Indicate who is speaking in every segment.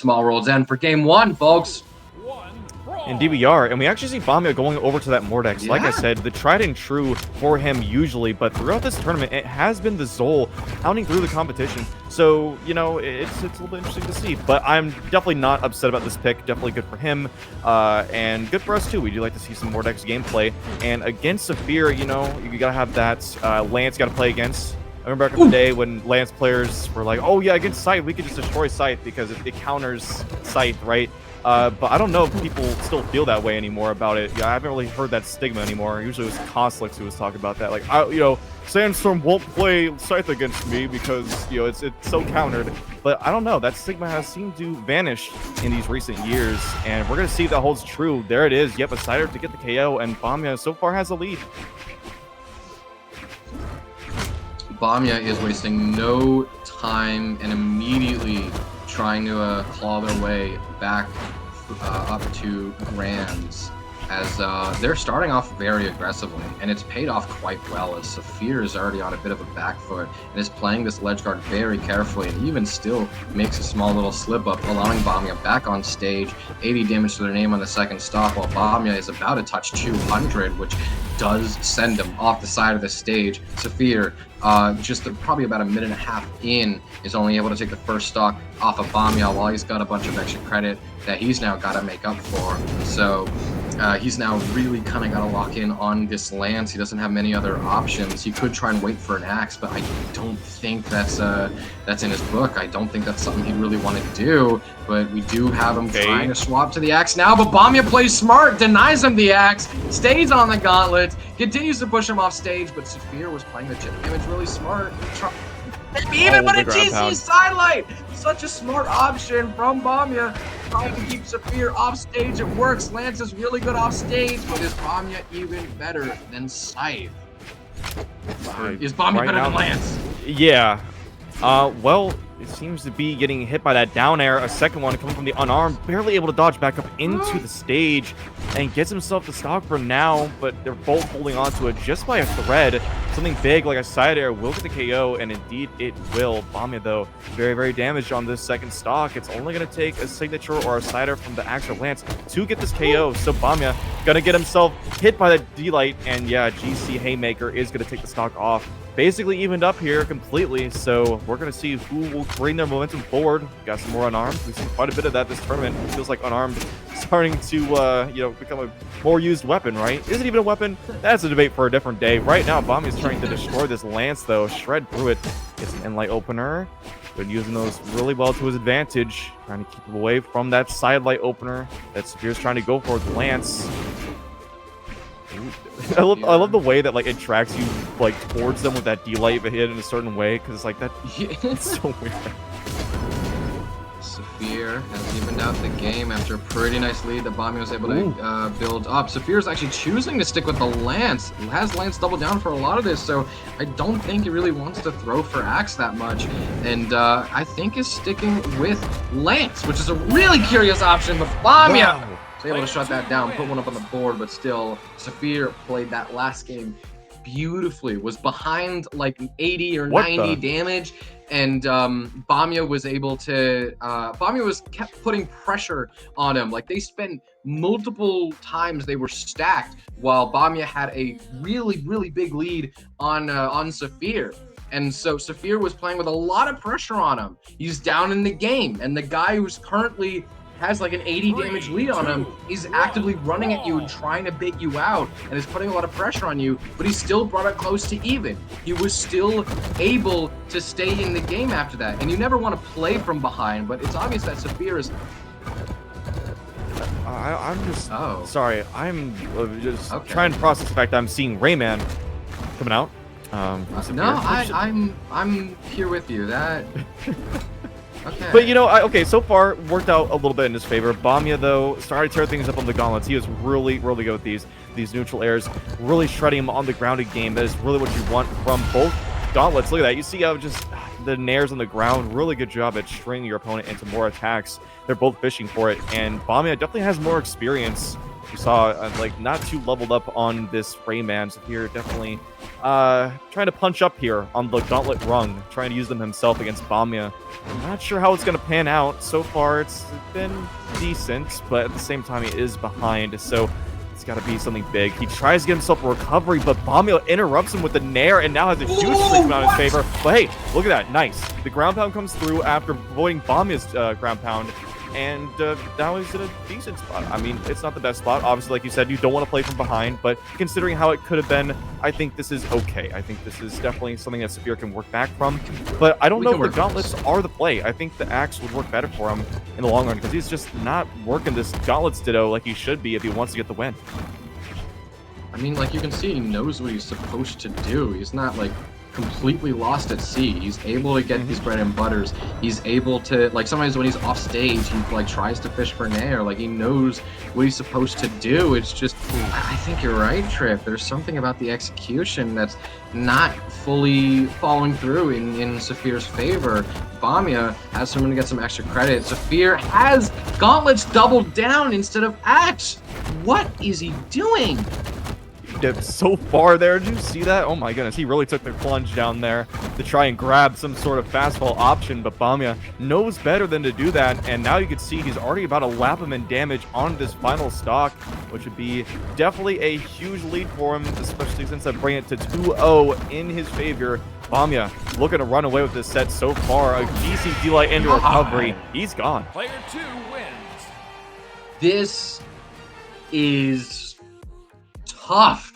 Speaker 1: Small world's end for game one, folks.
Speaker 2: Indeed we are, and we actually see Bamya going over to that Mordex.
Speaker 1: Yeah.
Speaker 2: Like I said, the tried and true for him usually, but throughout this tournament, it has been the Zol pounding through the competition. So, you know, it's a little bit interesting to see, but I'm definitely not upset about this pick. Definitely good for him, and good for us too. We do like to see some Mordex gameplay, and against Saphir, you know, you gotta have that Lance got to play against. I remember back in the day when Lance players were like, oh yeah, against Scythe, we could just destroy Scythe because it counters Scythe, right? But I don't know if people still feel that way anymore about it. Yeah, I haven't really heard that stigma anymore. Usually it was Coslix who was talking about that. Like, you know, Sandstorm won't play Scythe against me because, you know, it's so countered. But I don't know. That stigma has seemed to vanish in these recent years. And we're going to see if that holds true. There it is. Yep, a Cider to get the KO. And Bamya so far has a lead.
Speaker 1: Bamya is wasting no time and immediately trying to claw their way back up to Grands, as they're starting off very aggressively, and it's paid off quite well, as Saphir is already on a bit of a back foot and is playing this ledge guard very carefully, and even still makes a small little slip up, allowing Bamya back on stage. 80 damage to their name on the second stock, while Bamya is about to touch 200, which does send him off the side of the stage. Saphir, just probably about a minute and a half in, is only able to take the first stock off of Bamya, while he's got a bunch of extra credit that he's now got to make up for. So he's now really kind of got to lock in on this Lance. He doesn't have many other options. He could try and wait for an axe, but I don't think that's in his book. I don't think that's something he'd really want to do. But we do have him trying to swap to the axe now. But Bamya plays smart, denies him the axe, stays on the gauntlet, continues to push him off stage. But Saphir was playing the chip damage really smart. Maybe even put a GC sidelight. Such a smart option from Bamya, trying to keep Saphir off stage. It works. Lance is really good off stage, but is Bamya even better than Scythe? Is Bamya better than Lance?
Speaker 2: Yeah. Well, it seems to be getting hit by that down air. A second one coming from the unarmed, barely able to dodge back up into the stage, and gets himself the stock for now, but they're both holding on to it just by a thread. Something big like a side air will get the KO, and indeed it will. Bamya, though, very, very damaged on this second stock. It's only going to take a signature or a side air from the actual Lance to get this KO. So Bamya going to get himself hit by the D-Light, and yeah, GC Haymaker is going to take the stock off. Basically evened up here completely, so we're going to see who will bring their momentum forward. Got some more unarmed. We've seen quite a bit of that this tournament. It feels like unarmed starting to, you know, become a more used weapon, right? Is it even a weapon? That's a debate for a different day. Right now, Bamya is trying to destroy this Lance, though. Shred through it. Gets an Enlight opener. Been using those really well to his advantage. Trying to keep him away from that side light opener that Saphir's trying to go for with Lance. I love the way that, like, it tracks you, like, towards them with that D-Light if it hit in a certain way, because it's like that. It's so weird.
Speaker 1: Saphir has evened out the game after a pretty nice lead that Bamya was able to build up. Saphir is actually choosing to stick with the Lance. He has Lance double down for a lot of this, so I don't think he really wants to throw for axe that much. And I think is sticking with Lance, which is a really curious option, but Bamya was able to shut that down, put one up on the board, but still, Saphir played that last game beautifully, was behind like 80 or 90 damage, and Bamya was able to, kept putting pressure on him. Like, they spent multiple times they were stacked, while Bamya had a really, really big lead on Saphir. And so Saphir was playing with a lot of pressure on him. He's down in the game, and the guy who's currently has like an 80 damage lead on him, he's actively running at you and trying to bait you out, and is putting a lot of pressure on you, but he still brought it close to even. He was still able to stay in the game after that, and you never want to play from behind, but it's obvious that Saphir is...
Speaker 2: I'm just... Sorry, I'm just trying to process the fact that I'm seeing Rayman coming out.
Speaker 1: No, I'm here with you. That... Okay.
Speaker 2: But, you know, okay, so far, worked out a little bit in his favor. Bamya, though, started to tear things up on the gauntlets. He was really, really good with these neutral airs, really shredding him on the grounded game. That is really what you want from both gauntlets. Look at that. You see how just the nairs on the ground, really good job at stringing your opponent into more attacks. They're both fishing for it, and Bamya definitely has more experience We saw like not too leveled up on this Rayman. Saphir definitely trying to punch up here on the gauntlet rung, trying to use them himself against Bamya. I'm not sure how it's going to pan out. So far, it's been decent, but at the same time, he is behind, so it's got to be something big. He tries to get himself a recovery, but Bamya interrupts him with the nair and now has a huge streak out in his favor. But hey, look at that. Nice. The ground pound comes through after avoiding Bamya's ground pound. And now he's in a decent spot. I mean, it's not the best spot. Obviously, like you said, you don't want to play from behind. But considering how it could have been, I think this is okay. I think this is definitely something that Saphir can work back from. But I don't know if the gauntlets are the play. I think the axe would work better for him in the long run because he's just not working this gauntlets ditto like he should be if he wants to get the win.
Speaker 1: I mean, like, you can see he knows what he's supposed to do. He's not, like, completely lost at sea. He's able to get these bread and butters. He's able to, like, sometimes when he's off stage, he, like, tries to fish for nair. Like, he knows what he's supposed to do. It's just, I think you're right, Trip. There's something about the execution that's not fully following through in Saphir's favor. Bamya has someone to get some extra credit. Saphir has gauntlets doubled down instead of axe. What is he doing?
Speaker 2: Dipped so far there. Did you see that? Oh my goodness, he really took the plunge down there to try and grab some sort of fastball option, but Bamya knows better than to do that, and now you can see he's already about to lap him in damage on this final stock, which would be definitely a huge lead for him, especially since I bring it to 2-0 in his favor. Bamya looking to run away with this set so far. A GC delight into recovery. He's gone.
Speaker 3: Player 2 wins.
Speaker 1: This is tough.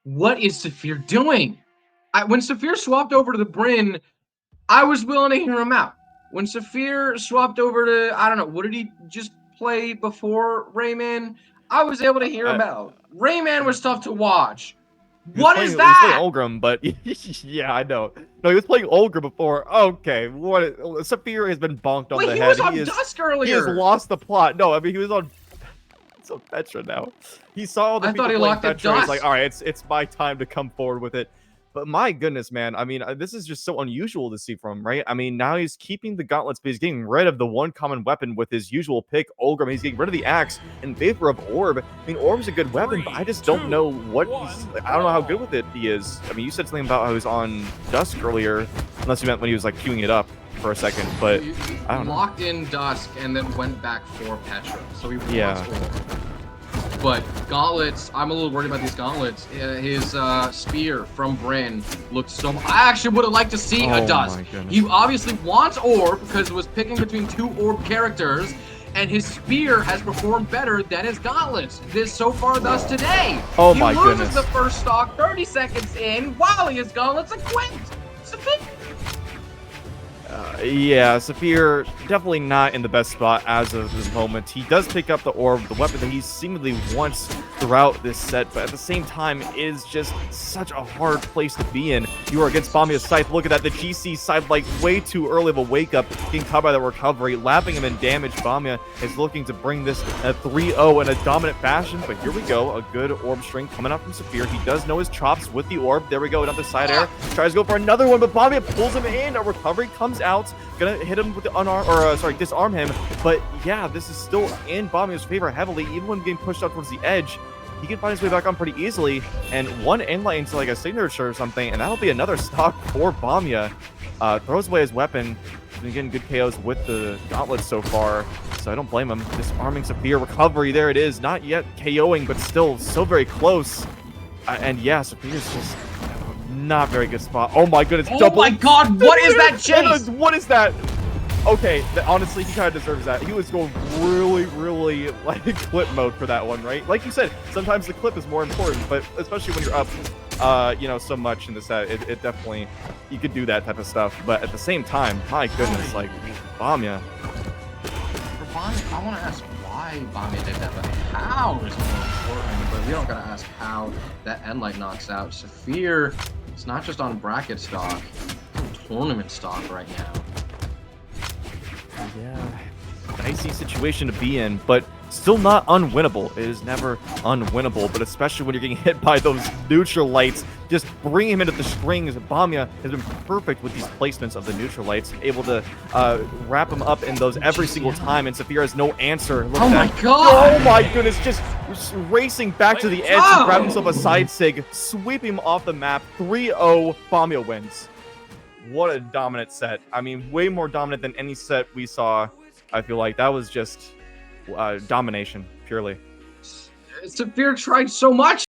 Speaker 1: What is Saphir doing? When Saphir swapped over to the Bryn, I was willing to hear him out. When Saphir swapped over to, I don't know, what did he just play before Rayman? I was able to hear him out. Rayman was tough to watch. What is that?
Speaker 2: He was playing Olgrim, but yeah, I know. No, he was playing Olgrim before. Okay, Saphir has been bonked on the head.
Speaker 1: He was on Dusk earlier.
Speaker 2: He has lost the plot. No, I mean, he was on Petra now. He saw all the people playing Petra. He's like, all right, it's my time to come forward with it. But my goodness, man, I mean, this is just so unusual to see from him, right? I mean, now he's keeping the gauntlets, but he's getting rid of the one common weapon with his usual pick, Olgrim. He's getting rid of the axe in favor of Orb. I mean, Orb's a good weapon, but I just don't know what he's... I don't know how good with it he is. I mean, you said something about how he was on Dusk earlier, unless you meant when he was, like, queuing it up for a second, but I don't know.
Speaker 1: Locked in Dusk and then went back for Petra, so he wants Orb. But gauntlets, I'm a little worried about these gauntlets. His spear from Bryn looked so... I actually would have liked to see a Dusk. He obviously wants Orb because it was picking between two Orb characters, and his spear has performed better than his gauntlets so far thus today.
Speaker 2: Oh my goodness.
Speaker 1: He loses the first stock 30 seconds in while his gauntlets equipped.
Speaker 2: Yeah, Saphir definitely not in the best spot as of this moment. He does pick up the orb, the weapon that he seemingly wants throughout this set, but at the same time, it is just such a hard place to be in. You are against Bamya's Scythe. Look at that. The GC Scythe, like, way too early of a wake-up, getting caught by the recovery, lapping him in damage. Bamya is looking to bring this at 3-0 in a dominant fashion, but here we go. A good orb string coming out from Saphir. He does know his chops with the orb. There we go. Another side air. Tries to go for another one, but Bamya pulls him in. A recovery comes out. Gonna hit him with the disarm him. But yeah, this is still in Bamya's favor heavily. Even when getting pushed out towards the edge, he can find his way back on pretty easily. And one inlight into like a signature or something, and that'll be another stock for Bamya. Throws away his weapon. Been getting good KOs with the gauntlets so far, so I don't blame him. Disarming Saphir, recovery, there it is. Not yet KOing, but still so very close. And yeah, Saphir's just not very good spot. Oh my goodness,
Speaker 1: oh my god, what is that chase?
Speaker 2: What is that? Okay, honestly, he kind of deserves that. He was going really, like, clip mode for that one, right? Like you said, sometimes the clip is more important, but especially when you're up, you know, so much in the set, it definitely, you could do that type of stuff. But at the same time, my goodness, like, Bamya.
Speaker 1: For Bamya, I want to ask why Bamya did that, but how is more important. But we don't gotta ask how that endlight knocks out. Saphir, it's not just on bracket stock, it's on tournament stock right now.
Speaker 2: Yeah, dicey situation to be in, but still not unwinnable. It is never unwinnable, but especially when you're getting hit by those neutral lights, just bring him into the strings. Bamya has been perfect with these placements of the neutral lights, able to wrap him up in those every single time, and Saphir has no answer. Look
Speaker 1: oh
Speaker 2: at
Speaker 1: my
Speaker 2: that.
Speaker 1: god!
Speaker 2: Oh my goodness, just just racing back to the edge to grab himself a side sig, sweep him off the map. 3-0, Bamya wins. What a dominant set. I mean, way more dominant than any set we saw. I feel like that was just domination, purely.
Speaker 1: Saphir tried so much.